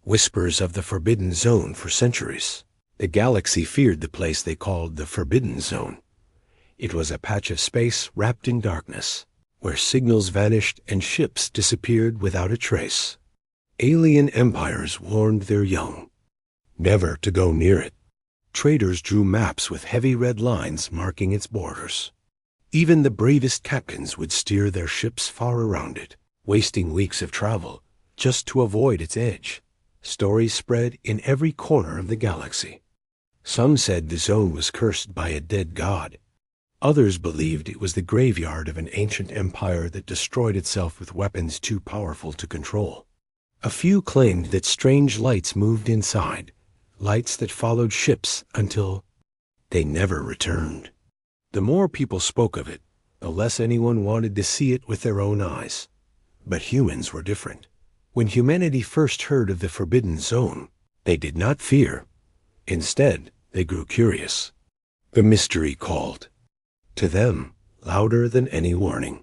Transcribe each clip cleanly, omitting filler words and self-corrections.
whispers of the Forbidden Zone for centuries. The galaxy feared the place they called the Forbidden Zone. It was a patch of space wrapped in darkness, where signals vanished and ships disappeared without a trace. Alien empires warned their young never to go near it. Traders drew maps with heavy red lines marking its borders. Even the bravest captains would steer their ships far around it, wasting weeks of travel just to avoid its edge. Stories spread in every corner of the galaxy. Some said the zone was cursed by a dead god. Others believed it was the graveyard of an ancient empire that destroyed itself with weapons too powerful to control. A few claimed that strange lights moved inside, lights that followed ships until they never returned. The more people spoke of it, the less anyone wanted to see it with their own eyes. But humans were different. When humanity first heard of the Forbidden Zone, they did not fear. Instead, they grew curious. The mystery called to them louder than any warning.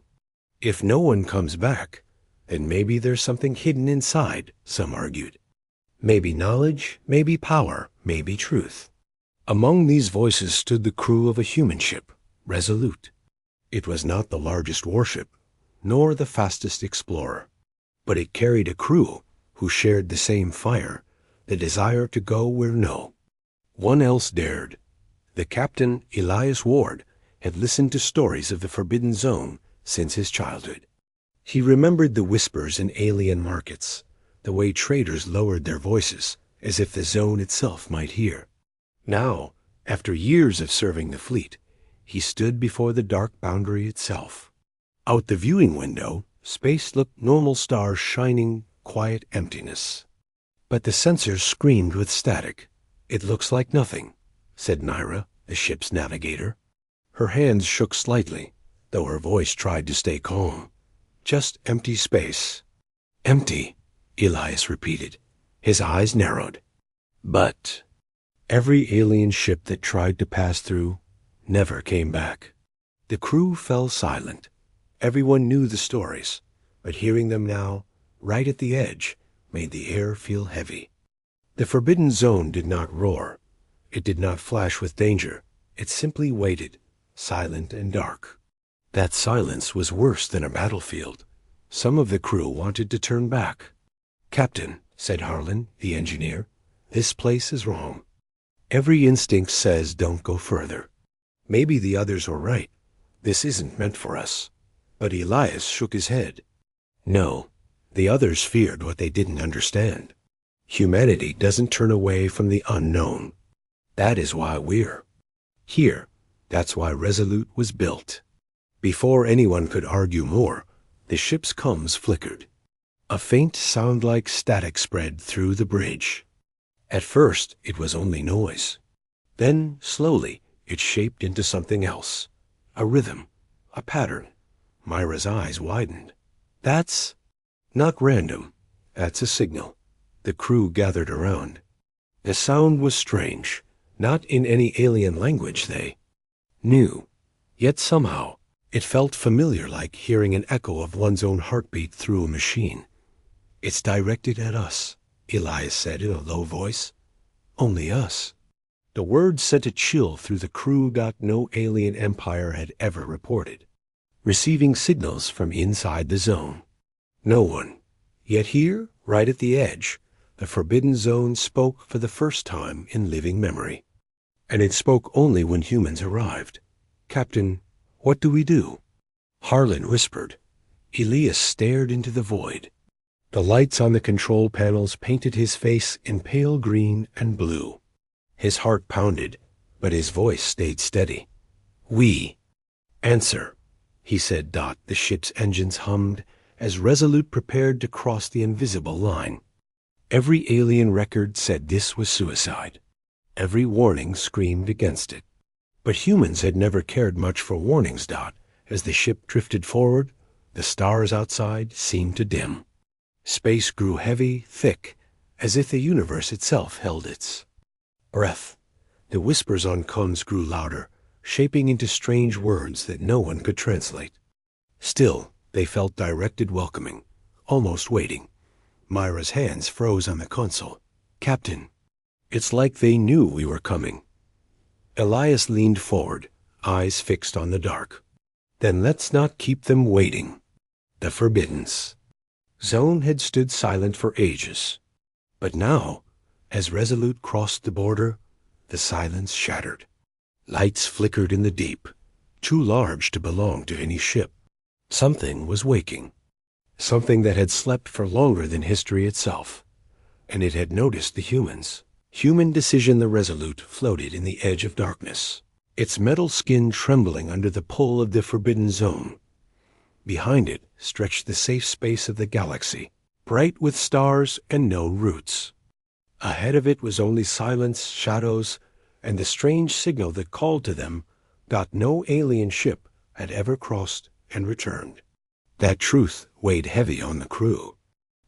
If no one comes back, then maybe there's something hidden inside, some argued. Maybe knowledge, maybe power, maybe truth. Among these voices stood the crew of a human ship, Resolute. It was not the largest warship, nor the fastest explorer, but it carried a crew who shared the same fire, the desire to go where no one else dared. The captain, Elias Ward, had listened to stories of the Forbidden Zone since his childhood. He remembered the whispers in alien markets, the way traders lowered their voices as if the zone itself might hear. Now, after years of serving the fleet, he stood before the dark boundary itself. Out the viewing window, space looked normal, stars shining, quiet emptiness. But the sensors screamed with static. "It looks like nothing," said Naira, the ship's navigator. Her hands shook slightly, though her voice tried to stay calm. "Just empty space." "Empty," Elias repeated. His eyes narrowed. But every alien ship that tried to pass through never came back. The crew fell silent. Everyone knew the stories, but hearing them now, right at the edge, made the air feel heavy. The Forbidden Zone did not roar. It did not flash with danger. It simply waited, silent and dark. That silence was worse than a battlefield. Some of the crew wanted to turn back. "Captain," said Harlan, the engineer, "this place is wrong. Every instinct says don't go further. Maybe the others were right. This isn't meant for us." But Elias shook his head. "No, the others feared what they didn't understand. Humanity doesn't turn away from the unknown. That is why we're here. That's why Resolute was built." Before anyone could argue more, the ship's comms flickered. A faint sound like static spread through the bridge. At first, it was only noise. Then, slowly, it shaped into something else. A rhythm, a pattern. Myra's eyes widened. "That's not random. That's a signal." The crew gathered around. The sound was strange, not in any alien language they knew. Yet somehow, it felt familiar, like hearing an echo of one's own heartbeat through a machine. "It's directed at us," Elias said in a low voice. "Only us." The words sent a chill through the crew that no alien empire had ever reported. Receiving signals from inside the zone. No one. Yet here, right at the edge, the Forbidden Zone spoke for the first time in living memory. And it spoke only when humans arrived. "Captain, what do we do?" Harlan whispered. Elias stared into the void. The lights on the control panels painted his face in pale green and blue. His heart pounded, but his voice stayed steady. "We answer," he said. The ship's engines hummed as Resolute prepared to cross the invisible line. Every alien record said this was suicide. Every warning screamed against it. But humans had never cared much for warnings. As the ship drifted forward, the stars outside seemed to dim. Space grew heavy, thick, as if the universe itself held its breath. The whispers on comms grew louder, shaping into strange words that no one could translate. Still, they felt directed, welcoming, almost waiting. Myra's hands froze on the console. "Captain, it's like they knew we were coming." Elias leaned forward, eyes fixed on the dark. "Then let's not keep them waiting." The Forbiddens. Zone had stood silent for ages. But now, as Resolute crossed the border, the silence shattered. Lights flickered in the deep, too large to belong to any ship. Something was waking. Something that had slept for longer than history itself. And it had noticed the humans. Human decision the Resolute floated in the edge of darkness, its metal skin trembling under the pull of the Forbidden Zone. Behind it stretched the safe space of the galaxy, bright with stars and no roots. Ahead of it was only silence, shadows, and the strange signal that called to them that no alien ship had ever crossed and returned. That truth weighed heavy on the crew.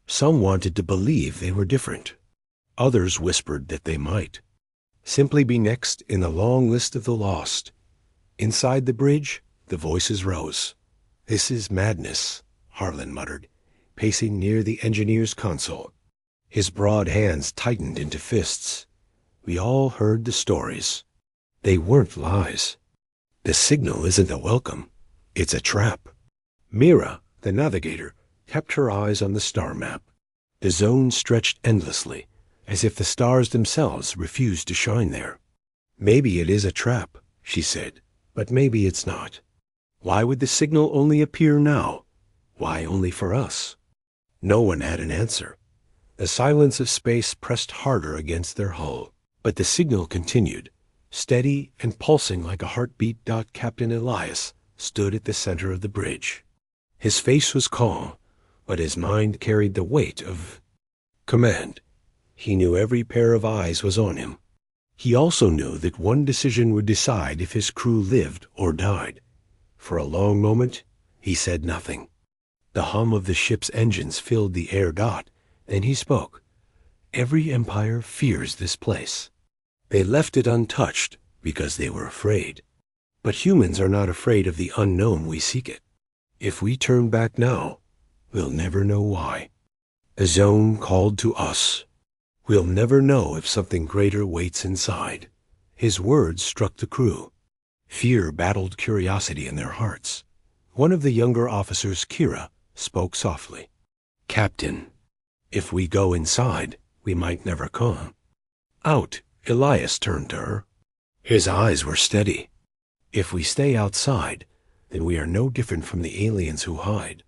Some wanted to believe they were different. Others whispered that they might simply be next in the long list of the lost. Inside the bridge, the voices rose. "This is madness," Harlan muttered, pacing near the engineer's console. His broad hands tightened into fists. We all heard the stories. They weren't lies. The signal isn't a welcome. It's a trap. Mira, the navigator, kept her eyes on the star map. The zone stretched endlessly, as if the stars themselves refused to shine there. "Maybe it is a trap," she said, "but maybe it's not. Why would the signal only appear now? Why only for us?" No one had an answer. The silence of space pressed harder against their hull, but the signal continued, steady and pulsing like a heartbeat. Captain Elias stood at the center of the bridge. His face was calm, but his mind carried the weight of command. He knew every pair of eyes was on him. He also knew that one decision would decide if his crew lived or died. For a long moment, he said nothing. The hum of the ship's engines filled the air. Then he spoke. "Every empire fears this place. They left it untouched because they were afraid. But humans are not afraid of the unknown. We seek it. If we turn back now, we'll never know why. The zone called to us. We'll never know if something greater waits inside." His words struck the crew. Fear battled curiosity in their hearts. One of the younger officers, Kira, spoke softly. "Captain, if we go inside, we might never come out." Elias turned to her. His eyes were steady. "If we stay outside, then we are no different from the aliens who hide.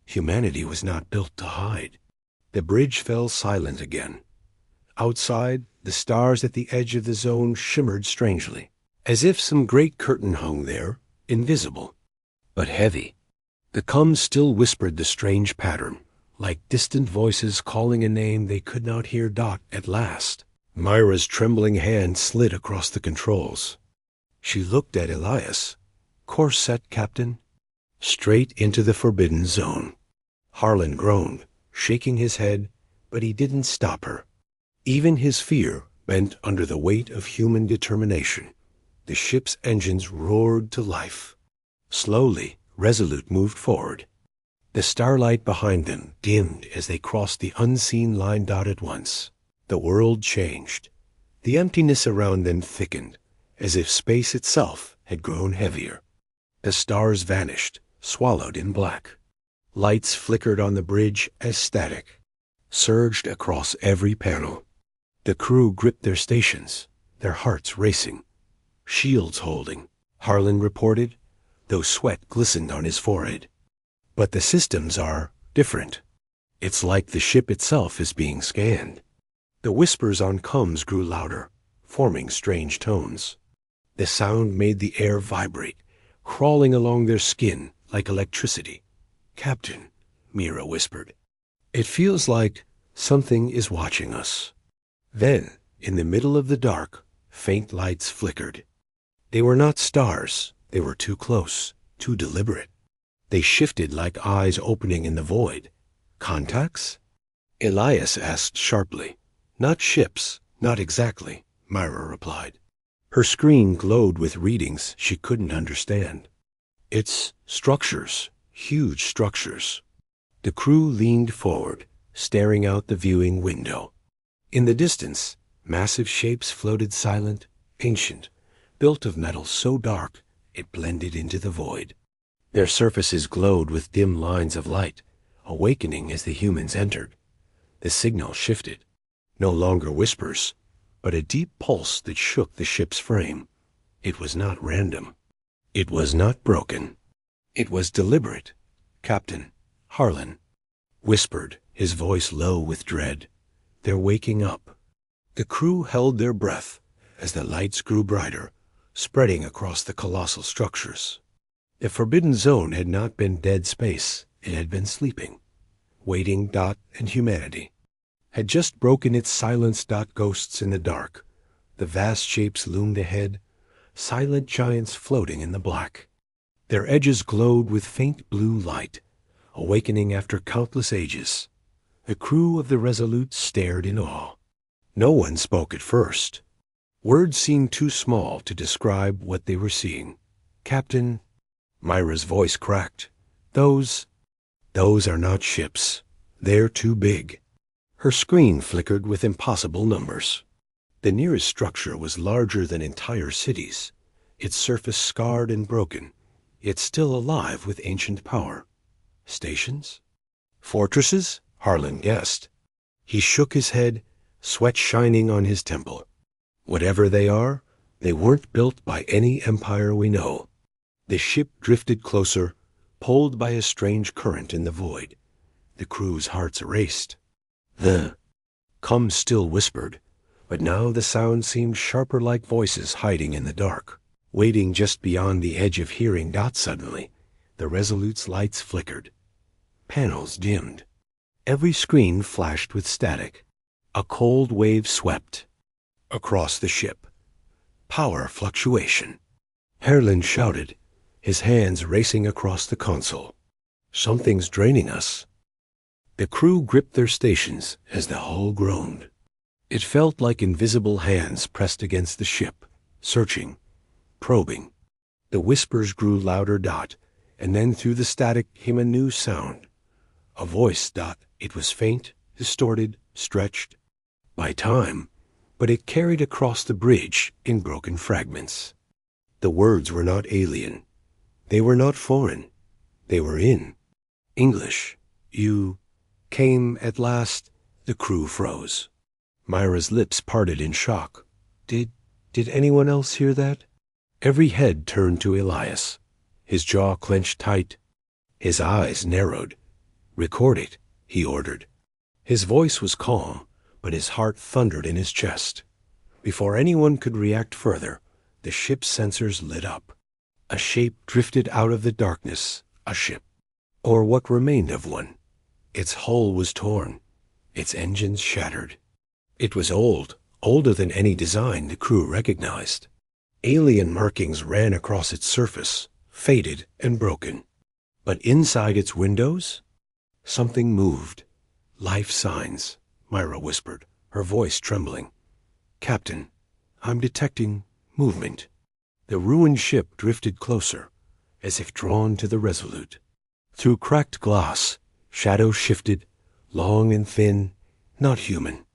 Humanity was not built to hide." The bridge fell silent again. Outside, the stars at the edge of the zone shimmered strangely, as if some great curtain hung there, invisible, but heavy. The coms still whispered the strange pattern, like distant voices calling a name they could not hear. At last, Myra's trembling hand slid across the controls. She looked at Elias. "Course set, Captain." Straight into the Forbidden Zone. Harlan groaned, shaking his head, but he didn't stop her. Even his fear bent under the weight of human determination. The ship's engines roared to life. Slowly, Resolute moved forward. The starlight behind them dimmed as they crossed the unseen line. At once, the world changed. The emptiness around them thickened, as if space itself had grown heavier. The stars vanished, swallowed in black. Lights flickered on the bridge as static surged across every panel. The crew gripped their stations, their hearts racing. "Shields holding," Harlan reported, though sweat glistened on his forehead. "But the systems are different. It's like the ship itself is being scanned." The whispers on comms grew louder, forming strange tones. The sound made the air vibrate, crawling along their skin like electricity. "Captain," Mira whispered, "it feels like something is watching us." Then, in the middle of the dark, faint lights flickered. They were not stars. They were too close, too deliberate. They shifted like eyes opening in the void. "Contacts?" Elias asked sharply. "Not ships, not exactly," Myra replied. Her screen glowed with readings she couldn't understand. "It's structures, huge structures." The crew leaned forward, staring out the viewing window. In the distance, massive shapes floated silent, ancient, built of metal so dark it blended into the void. Their surfaces glowed with dim lines of light, awakening as the humans entered. The signal shifted. No longer whispers, but a deep pulse that shook the ship's frame. It was not random. It was not broken. It was deliberate. "Captain, Harlan," whispered, his voice low with dread. "They're waking up." The crew held their breath as the lights grew brighter, spreading across the colossal structures. The Forbidden Zone had not been dead space. It had been sleeping, waiting. And humanity had just broken its silence. Ghosts in the dark. The vast shapes loomed ahead, silent giants floating in the black. Their edges glowed with faint blue light, awakening after countless ages. The crew of the Resolute stared in awe. No one spoke at first. Words seemed too small to describe what they were seeing. "Captain," Myra's voice cracked. Those are not ships. They're too big." Her screen flickered with impossible numbers. The nearest structure was larger than entire cities, its surface scarred and broken, yet still alive with ancient power. Stations? Fortresses? Harlan guessed. He shook his head, sweat shining on his temple. Whatever they are, they weren't built by any empire we know. The ship drifted closer, pulled by a strange current in the void. The crew's hearts raced. "The Cum still whispered, but now the sound seemed sharper, like voices hiding in the dark, waiting just beyond the edge of hearing. Suddenly, the Resolute's lights flickered. Panels dimmed. Every screen flashed with static. A cold wave swept across the ship. Power fluctuation. Harlan shouted, his hands racing across the console. "Something's draining us." The crew gripped their stations as the hull groaned. It felt like invisible hands pressed against the ship, searching, probing. The whispers grew louder. And then through the static came a new sound. A voice. It was faint, distorted, stretched by time, but it carried across the bridge in broken fragments. The words were not alien. They were not foreign. They were in English. "You came at last." The crew froze. Myra's lips parted in shock. Did anyone else hear that? Every head turned to Elias. His jaw clenched tight. His eyes narrowed. "Record it," he ordered. His voice was calm, but his heart thundered in his chest. Before anyone could react further, the ship's sensors lit up. A shape drifted out of the darkness. A ship, or what remained of one. Its hull was torn, its engines shattered. It was old, older than any design the crew recognized. Alien markings ran across its surface, faded and broken. But inside its windows, something moved. "Life signs," Myra whispered, her voice trembling. "Captain, I'm detecting movement." The ruined ship drifted closer, as if drawn to the Resolute. Through cracked glass, shadows shifted, long and thin, not human.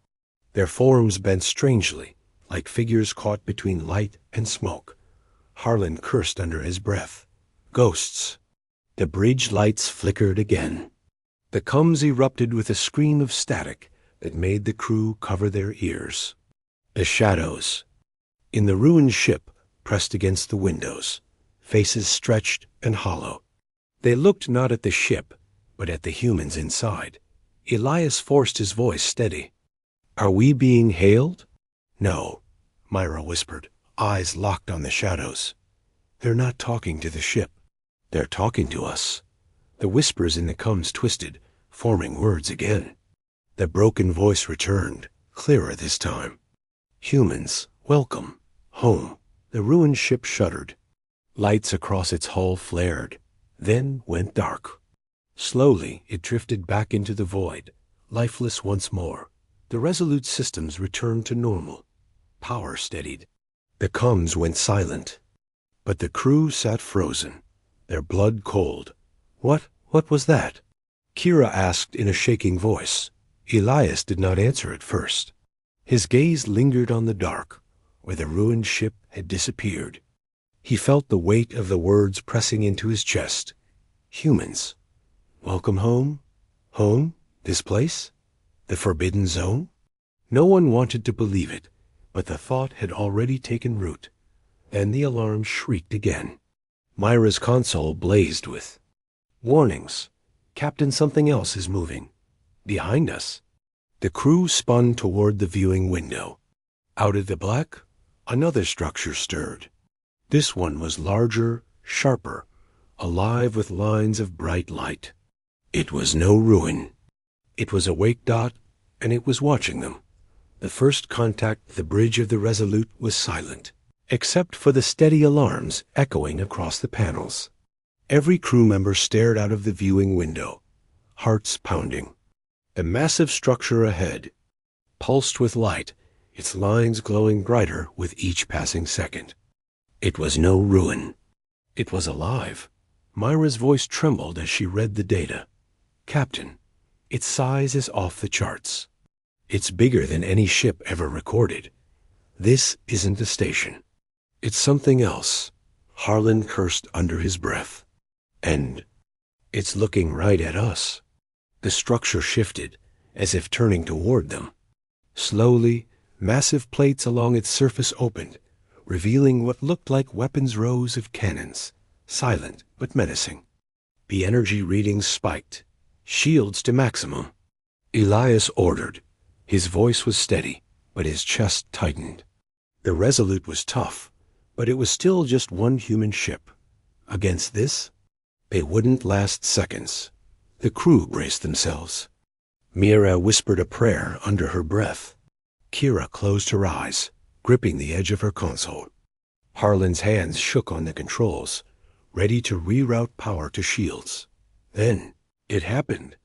Their forms bent strangely, like figures caught between light and smoke. Harlan cursed under his breath. Ghosts. The bridge lights flickered again. The Cums erupted with a scream of static that made the crew cover their ears. The shadows. In the ruined ship, pressed against the windows, faces stretched and hollow. They looked not at the ship, but at the humans inside. Elias forced his voice steady. "Are we being hailed?" "No," Myra whispered, eyes locked on the shadows. "They're not talking to the ship. They're talking to us." The whispers in the Cums twisted, forming words again. The broken voice returned, clearer this time. "Humans, welcome, home." The ruined ship shuddered. Lights across its hull flared, then went dark. Slowly it drifted back into the void, lifeless once more. The Resolute systems returned to normal. Power steadied. The Cums went silent. But the crew sat frozen, their blood cold. What was that?" Kira asked in a shaking voice. Elias did not answer at first. His gaze lingered on the dark, where the ruined ship had disappeared. He felt the weight of the words pressing into his chest. Humans. Welcome home? Home? This place? The Forbidden Zone? No one wanted to believe it, but the thought had already taken root. Then the alarm shrieked again. Myra's console blazed with warnings. Captain, something else is moving. Behind us. The crew spun toward the viewing window. Out of the black, another structure stirred. This one was larger, sharper, alive with lines of bright light. It was no ruin. It was awake, and it was watching them. The first contact the bridge of the Resolute was silent, except for the steady alarms echoing across the panels. Every crew member stared out of the viewing window, hearts pounding. The massive structure ahead pulsed with light, its lines glowing brighter with each passing second. It was no ruin. It was alive. Myra's voice trembled as she read the data. Captain, its size is off the charts. It's bigger than any ship ever recorded. This isn't a station. It's something else. Harlan cursed under his breath. And it's looking right at us. The structure shifted, as if turning toward them. Slowly, massive plates along its surface opened, revealing what looked like weapons rows of cannons, silent but menacing. The energy readings spiked, shields to maximum. Elias ordered. His voice was steady, but his chest tightened. The Resolute was tough, but it was still just one human ship. Against this, they wouldn't last seconds. The crew braced themselves. Mira whispered a prayer under her breath. Kira closed her eyes, gripping the edge of her console. Harlan's hands shook on the controls, ready to reroute power to shields. Then, it happened.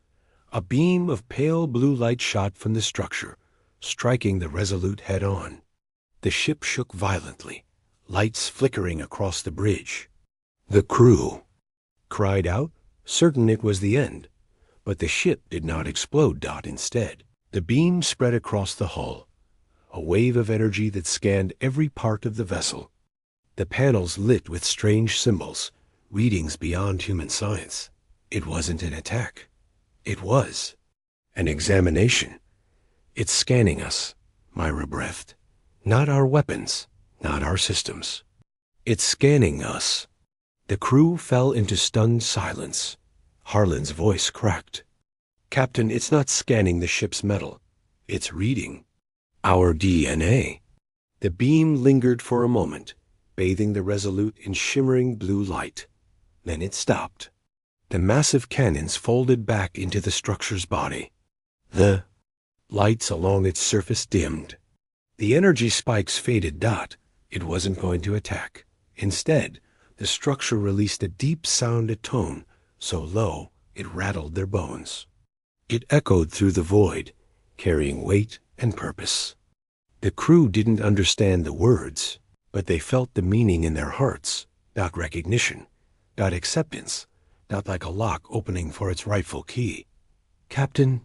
A beam of pale blue light shot from the structure, striking the Resolute head-on. The ship shook violently, lights flickering across the bridge. The crew cried out, certain it was the end, but the ship did not explode. Instead, the beam spread across the hull, a wave of energy that scanned every part of the vessel. The panels lit with strange symbols, readings beyond human science. It wasn't an attack. It was an examination. It's scanning us, Myra breathed. Not our weapons, not our systems. It's scanning us. The crew fell into stunned silence. Harlan's voice cracked. Captain, it's not scanning the ship's metal. It's reading our DNA. The beam lingered for a moment, bathing the Resolute in shimmering blue light. Then it stopped. The massive cannons folded back into the structure's body. The lights along its surface dimmed. The energy spikes faded. It wasn't going to attack. Instead, the structure released a deep sound tone, so low it rattled their bones. It echoed through the void, carrying weight and purpose. The crew didn't understand the words, but they felt the meaning in their hearts. Not recognition, not acceptance, not like a lock opening for its rightful key. Captain,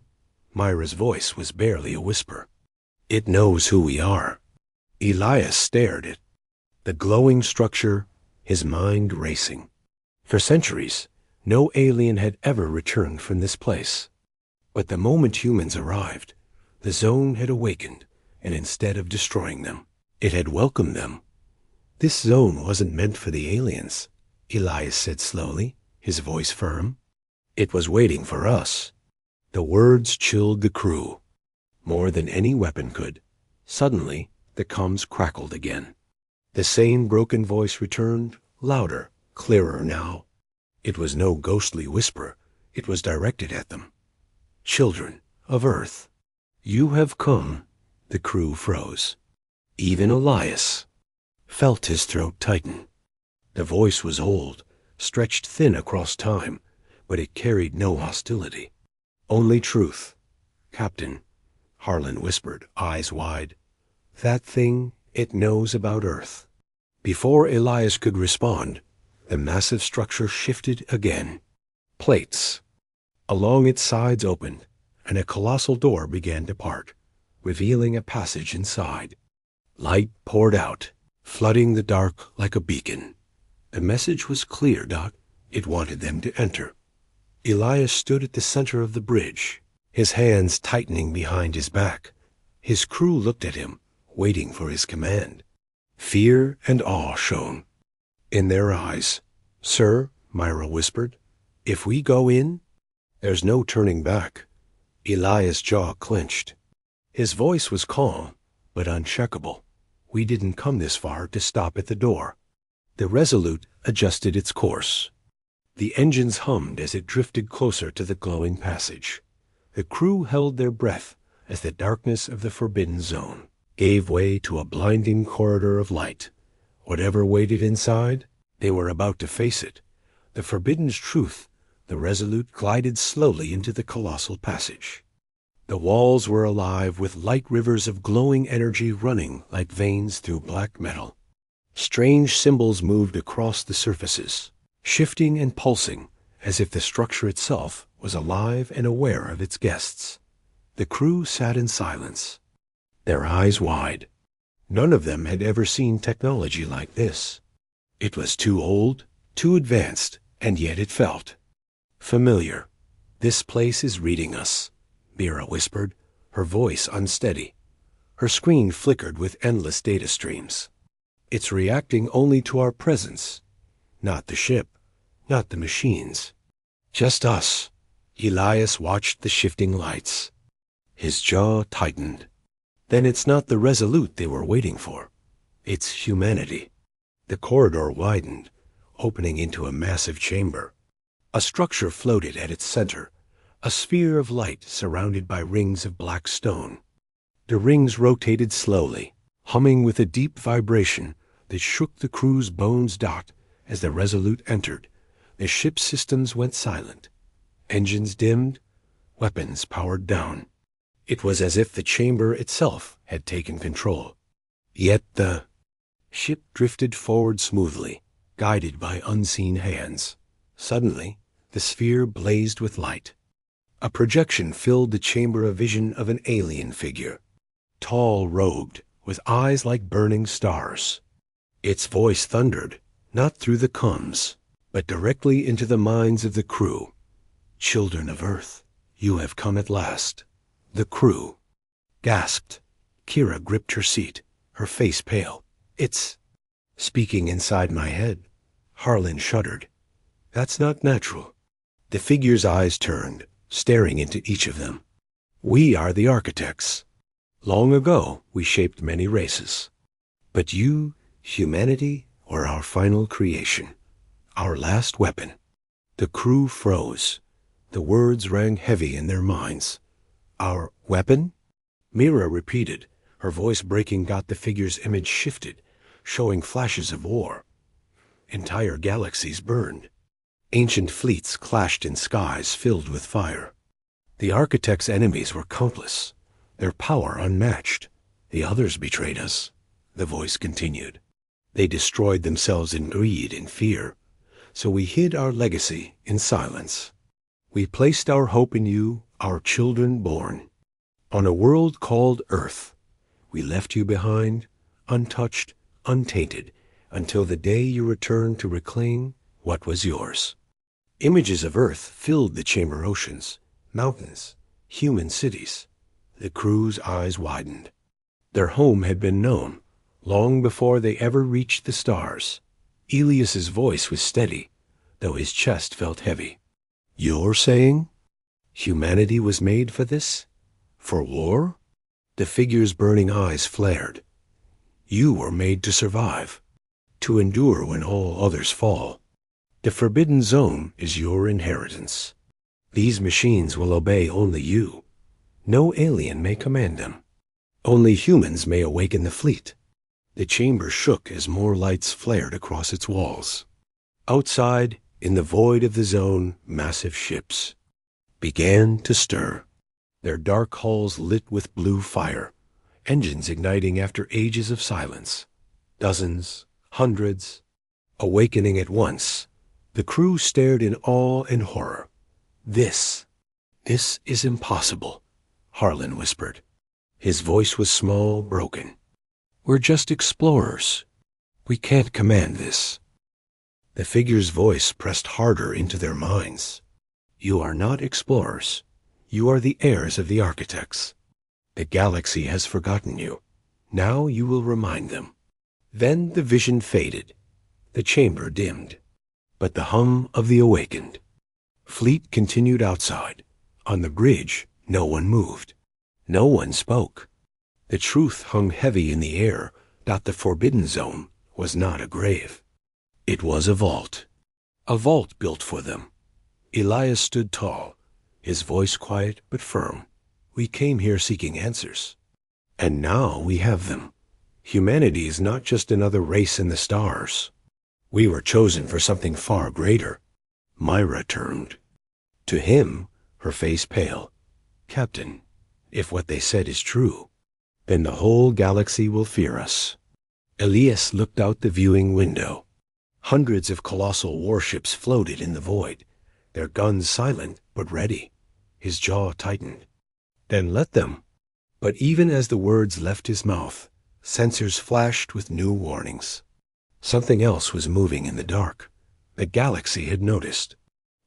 Myra's voice was barely a whisper. It knows who we are. Elias stared at the glowing structure, his mind racing. For centuries, no alien had ever returned from this place. But the moment humans arrived, the zone had awakened, and instead of destroying them, it had welcomed them. This zone wasn't meant for the aliens, Elias said slowly, his voice firm. It was waiting for us. The words chilled the crew, more than any weapon could. Suddenly, the comms crackled again. The same broken voice returned, louder, clearer now. It was no ghostly whisper. It was directed at them. Children of Earth, you have come. The crew froze. Even Elias felt his throat tighten. The voice was old, stretched thin across time, but it carried no hostility. Only truth. Captain, Harlan whispered, eyes wide. That thing, it knows about Earth. Before Elias could respond, the massive structure shifted again. Plates along its sides opened, and a colossal door began to part, revealing a passage inside. Light poured out, flooding the dark like a beacon. The message was clear, Doc. It wanted them to enter. Elias stood at the center of the bridge, his hands tightening behind his back. His crew looked at him, waiting for his command. Fear and awe shone in their eyes. "Sir," Myra whispered, "if we go in, there's no turning back." Elias' jaw clenched. His voice was calm, but uncheckable. "We didn't come this far to stop at the door." The Resolute adjusted its course. The engines hummed as it drifted closer to the glowing passage. The crew held their breath as the darkness of the Forbidden Zone gave way to a blinding corridor of light. Whatever waited inside, they were about to face it. The Forbidden's truth, the Resolute glided slowly into the colossal passage. The walls were alive with light rivers of glowing energy running like veins through black metal. Strange symbols moved across the surfaces, shifting and pulsing as if the structure itself was alive and aware of its guests. The crew sat in silence, their eyes wide. None of them had ever seen technology like this. It was too old, too advanced, and yet it felt familiar. "This place is reading us," Mira whispered, her voice unsteady. Her screen flickered with endless data streams. "It's reacting only to our presence. Not the ship, not the machines. Just us." Elias watched the shifting lights. His jaw tightened. Then it's not the Resolute they were waiting for. It's humanity. The corridor widened, opening into a massive chamber. A structure floated at its center, a sphere of light surrounded by rings of black stone. The rings rotated slowly, humming with a deep vibration that shook the crew's bones. As the Resolute entered, the ship's systems went silent. Engines dimmed, weapons powered down. It was as if the chamber itself had taken control. Yet the ship drifted forward smoothly, guided by unseen hands. Suddenly, the sphere blazed with light. A projection filled the chamber, a vision of an alien figure, tall, robed, with eyes like burning stars. Its voice thundered, not through the comms, but directly into the minds of the crew. "Children of Earth, you have come at last." The crew gasped. Kira gripped her seat, her face pale. "It's speaking inside my head." Harlan shuddered. "That's not natural." The figure's eyes turned, staring into each of them. "We are the architects. Long ago, we shaped many races. But you, humanity, were our final creation, our last weapon." The crew froze. The words rang heavy in their minds. "Our weapon?" Mira repeated, her voice breaking. The figure's image shifted, showing flashes of war. Entire galaxies burned. Ancient fleets clashed in skies filled with fire. The architects' enemies were countless, their power unmatched. "The others betrayed us," the voice continued. "They destroyed themselves in greed and fear, so we hid our legacy in silence. We placed our hope in you, our children born. On a world called Earth, we left you behind, untouched, untainted, until the day you returned to reclaim what was yours." Images of Earth filled the chamber. Oceans, mountains, human cities. The crew's eyes widened. Their home had been known, long before they ever reached the stars. Elias's voice was steady, though his chest felt heavy. "You're saying humanity was made for this? For war?" The figure's burning eyes flared. "You were made to survive, to endure when all others fall. The Forbidden Zone is your inheritance. These machines will obey only you. No alien may command them. Only humans may awaken the fleet." The chamber shook as more lights flared across its walls. Outside, in the void of the zone, massive ships began to stir, their dark hulls lit with blue fire, engines igniting after ages of silence. Dozens, hundreds, awakening at once. The crew stared in awe and horror. This "This is impossible," Harlan whispered. His voice was small, broken. "We're just explorers. We can't command this." The figure's voice pressed harder into their minds. "You are not explorers. You are the heirs of the architects. The galaxy has forgotten you. Now you will remind them." Then the vision faded. The chamber dimmed. But the hum of the awakened. Fleet continued outside. On the bridge, no one moved. No one spoke. The truth hung heavy in the air that the Forbidden Zone was not a grave. It was a vault. A vault built for them. Elias stood tall, his voice quiet but firm. "We came here seeking answers. And now we have them. Humanity is not just another race in the stars. We were chosen for something far greater." Myra turned. To him, her face pale. "Captain, if what they said is true, then the whole galaxy will fear us." Elias looked out the viewing window. Hundreds of colossal warships floated in the void, their guns silent but ready. His jaw tightened. "Then let them." But even as the words left his mouth, sensors flashed with new warnings. Something else was moving in the dark. The galaxy had noticed.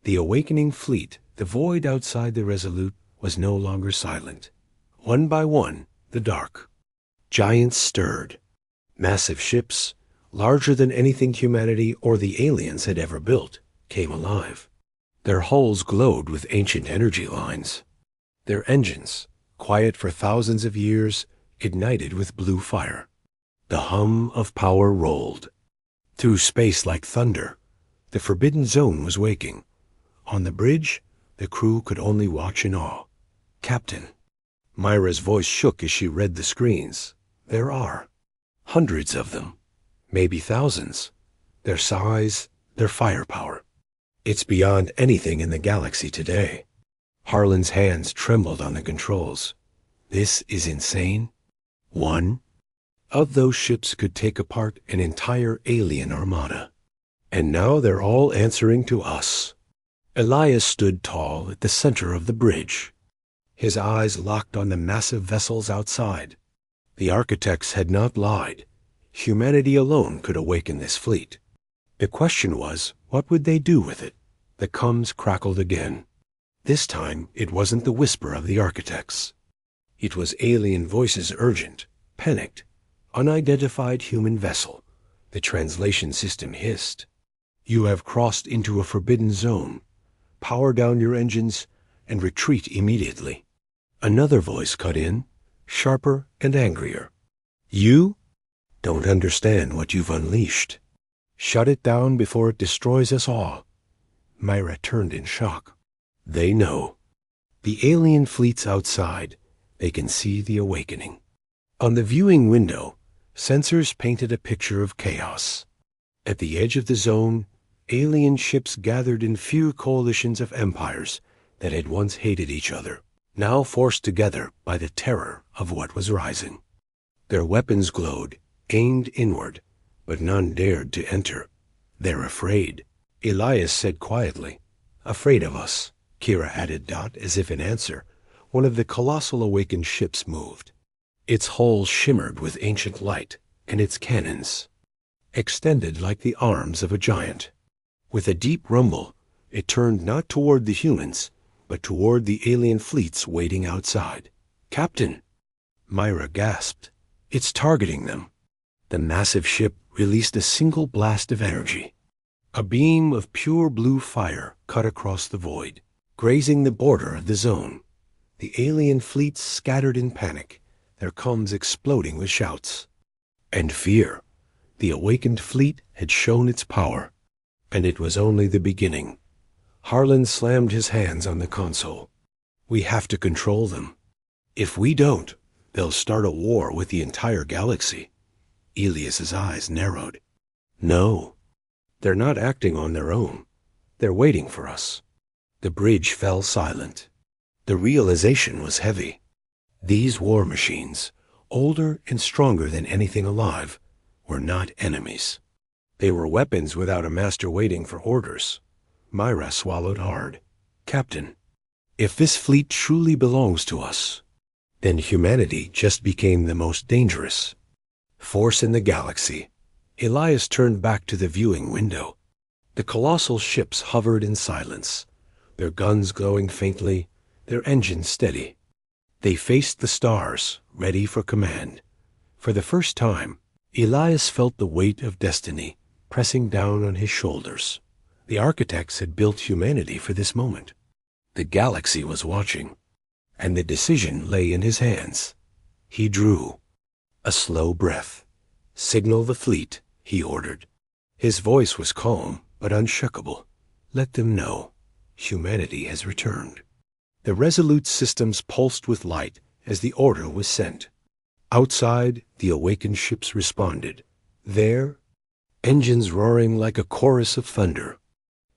The awakening fleet, the void outside the Resolute, was no longer silent. One by one, the dark. Giants stirred. Massive ships, larger than anything humanity or the aliens had ever built, came alive. Their hulls glowed with ancient energy lines. Their engines, quiet for thousands of years, ignited with blue fire. The hum of power rolled. Through space like thunder, the Forbidden Zone was waking. On the bridge, the crew could only watch in awe. "Captain." Myra's voice shook as she read the screens. "There are hundreds of them, maybe thousands. Their size, their firepower. It's beyond anything in the galaxy today." Harlan's hands trembled on the controls. "This is insane. One of those ships could take apart an entire alien armada. And now they're all answering to us." Elias stood tall at the center of the bridge. His eyes locked on the massive vessels outside. The architects had not lied. Humanity alone could awaken this fleet. The question was, what would they do with it? The coms crackled again. This time, it wasn't the whisper of the architects. It was alien voices, urgent, panicked. "Unidentified human vessel." The translation system hissed. "You have crossed into a forbidden zone. Power down your engines and retreat immediately." Another voice cut in, sharper and angrier. "You don't understand what you've unleashed. Shut it down before it destroys us all." Myra turned in shock. They know. The alien fleet's outside. They can see the awakening. On the viewing window, sensors painted a picture of chaos. At the edge of the zone, alien ships gathered in few coalitions of empires that had once hated each other, now forced together by the terror of what was rising. Their weapons glowed, aimed inward, but none dared to enter. "They're afraid," Elias said quietly. "Afraid of us," Kira added, as if in answer. One of the colossal awakened ships moved. Its hull shimmered with ancient light, and its cannons extended like the arms of a giant. With a deep rumble, it turned not toward the humans, but toward the alien fleets waiting outside. "Captain!" Myra gasped. "It's targeting them." The massive ship released a single blast of energy. A beam of pure blue fire cut across the void, grazing the border of the zone. The alien fleets scattered in panic, their comms exploding with shouts. And fear. The awakened fleet had shown its power. And it was only the beginning. Harlan slammed his hands on the console. "We have to control them. If we don't, they'll start a war with the entire galaxy." Elias's eyes narrowed. "No. They're not acting on their own. They're waiting for us." The bridge fell silent. The realization was heavy. These war machines, older and stronger than anything alive, were not enemies. They were weapons without a master waiting for orders. Myra swallowed hard. "Captain." If this fleet truly belongs to us, then humanity just became the most dangerous force in the galaxy. Elias turned back to the viewing window. The colossal ships hovered in silence, their guns glowing faintly, their engines steady. They faced the stars, ready for command. For the first time, Elias felt the weight of destiny pressing down on his shoulders. The architects had built humanity for this moment. The galaxy was watching, and the decision lay in his hands. He drew a slow breath. "Signal the fleet," he ordered. His voice was calm but unshakable. "Let them know humanity has returned." The Resolute systems pulsed with light as the order was sent. Outside, the awakened ships responded. There, engines roaring like a chorus of thunder.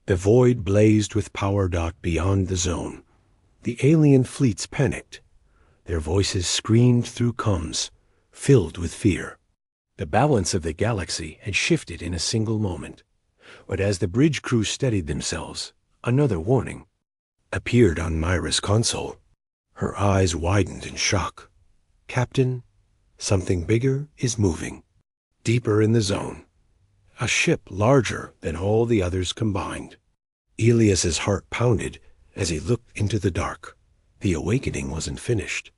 The void blazed with power. Beyond the zone, the alien fleets panicked. Their voices screamed through comms, filled with fear. The balance of the galaxy had shifted in a single moment. But as the bridge crew steadied themselves, another warning appeared on Myra's console. Her eyes widened in shock. "Captain, something bigger is moving. Deeper in the zone. A ship larger than all the others combined." Elias's heart pounded as he looked into the dark. The awakening wasn't finished.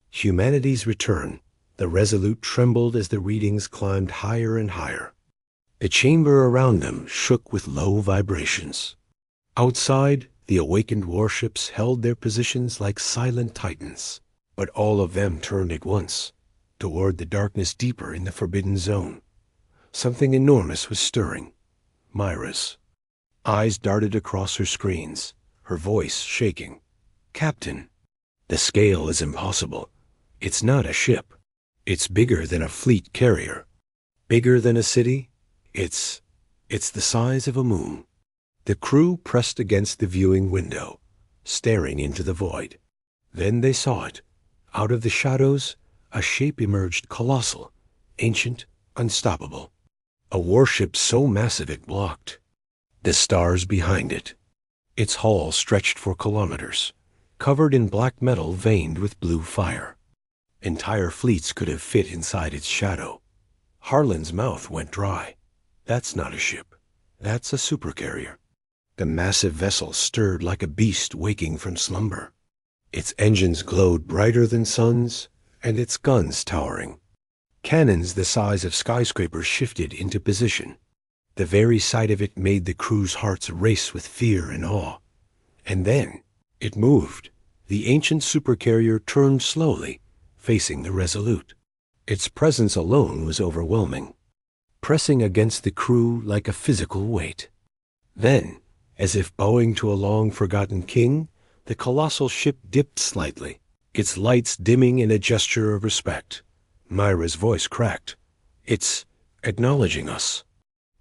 Humanity's return. The Resolute trembled as the readings climbed higher and higher. The chamber around them shook with low vibrations. Outside, the awakened warships held their positions like silent titans. But all of them turned at once, toward the darkness deeper in the forbidden zone. Something enormous was stirring. Myra's eyes darted across her screens, her voice shaking. "Captain, the scale is impossible. It's not a ship. It's bigger than a fleet carrier. Bigger than a city. It's the size of a moon." The crew pressed against the viewing window, staring into the void. Then they saw it. Out of the shadows, a shape emerged, colossal, ancient, unstoppable. A warship so massive it blocked the stars behind it. Its hull stretched for kilometers, covered in black metal veined with blue fire. Entire fleets could have fit inside its shadow. Harlan's mouth went dry. "That's not a ship. That's a supercarrier." The massive vessel stirred like a beast waking from slumber. Its engines glowed brighter than suns, and its guns towering. Cannons the size of skyscrapers shifted into position. The very sight of it made the crew's hearts race with fear and awe. And then it moved. The ancient supercarrier turned slowly, facing the Resolute. Its presence alone was overwhelming, pressing against the crew like a physical weight. Then, as if bowing to a long-forgotten king, the colossal ship dipped slightly, its lights dimming in a gesture of respect. Myra's voice cracked. "It's acknowledging us."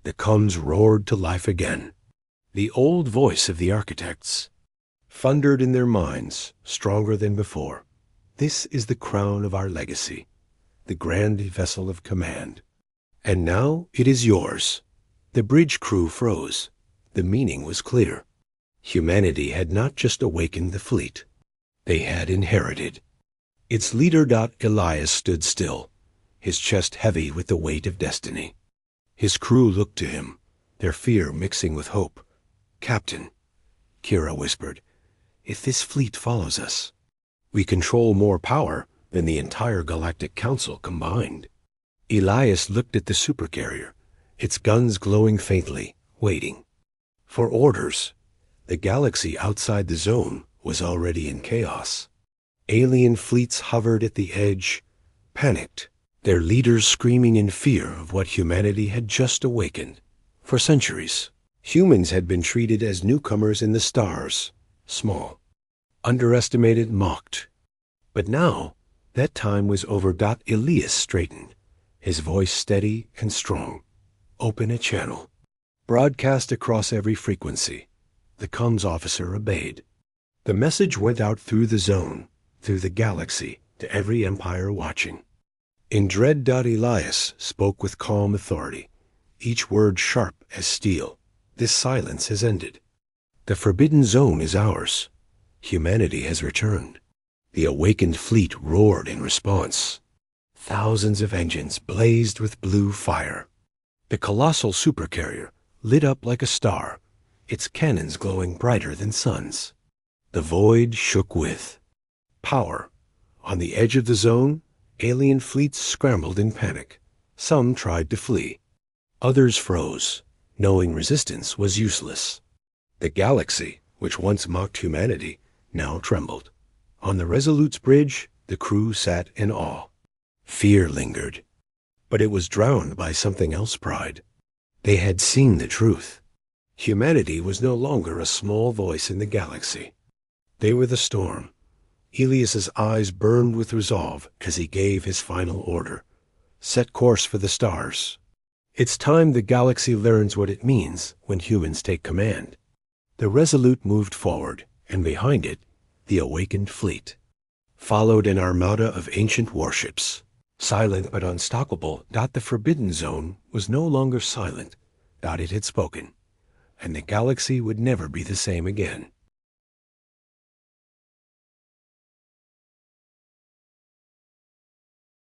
The comms roared to life again. The old voice of the architects thundered in their minds, stronger than before. "This is the crown of our legacy, the grand vessel of command. And now it is yours." The bridge crew froze. The meaning was clear. Humanity had not just awakened the fleet. They had inherited. Its leader. Elias stood still, his chest heavy with the weight of destiny. His crew looked to him, their fear mixing with hope. "Captain," Kira whispered, "if this fleet follows us, we control more power than the entire Galactic Council combined." Elias looked at the supercarrier, its guns glowing faintly, waiting for orders. The galaxy outside the zone was already in chaos. Alien fleets hovered at the edge, panicked, their leaders screaming in fear of what humanity had just awakened. For centuries, humans had been treated as newcomers in the stars, small, underestimated, mocked. But now, that time was over. Elias straightened, his voice steady and strong. "Open a channel. Broadcast across every frequency." The comms officer obeyed. The message went out through the zone, through the galaxy, to every empire watching. In dread. Elias spoke with calm authority, each word sharp as steel. "This silence has ended. The forbidden zone is ours. Humanity has returned. The awakened fleet roared in response. Thousands of engines blazed with blue fire. The colossal supercarrier lit up like a star, its cannons glowing brighter than suns. The void shook with power. On the edge of the zone, alien fleets scrambled in panic. Some tried to flee. Others froze, knowing resistance was useless. The galaxy, which once mocked humanity, now trembled. On the Resolute's bridge, the crew sat in awe. Fear lingered, but it was drowned by something else pride. They had seen the truth. Humanity was no longer a small voice in the galaxy. They were the storm. Elias's eyes burned with resolve as he gave his final order. Set course for the stars. It's time the galaxy learns what it means when humans take command. The Resolute moved forward, and behind it, the awakened fleet. Followed an armada of ancient warships. Silent but unstoppable, the Forbidden Zone was no longer silent. It had spoken, and the galaxy would never be the same again.